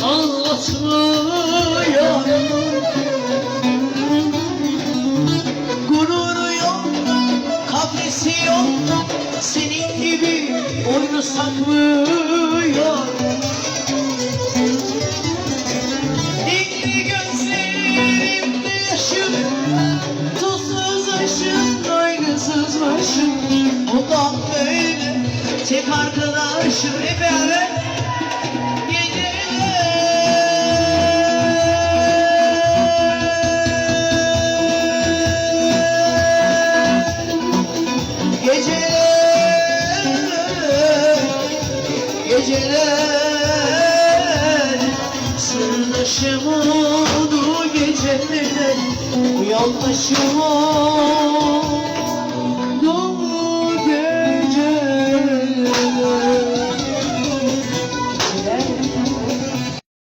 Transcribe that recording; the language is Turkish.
anlatmıyor. Gururu yok, kaprisi yok, senin gibi oyunu saklıyor. Dikli gözlerimde yaşım, tuzsuz aşım, aynısız başım. O da böyle tek arkadaşım, hep beraber. Geceler sırdaşım oldu, geceler uyanmışım oldu.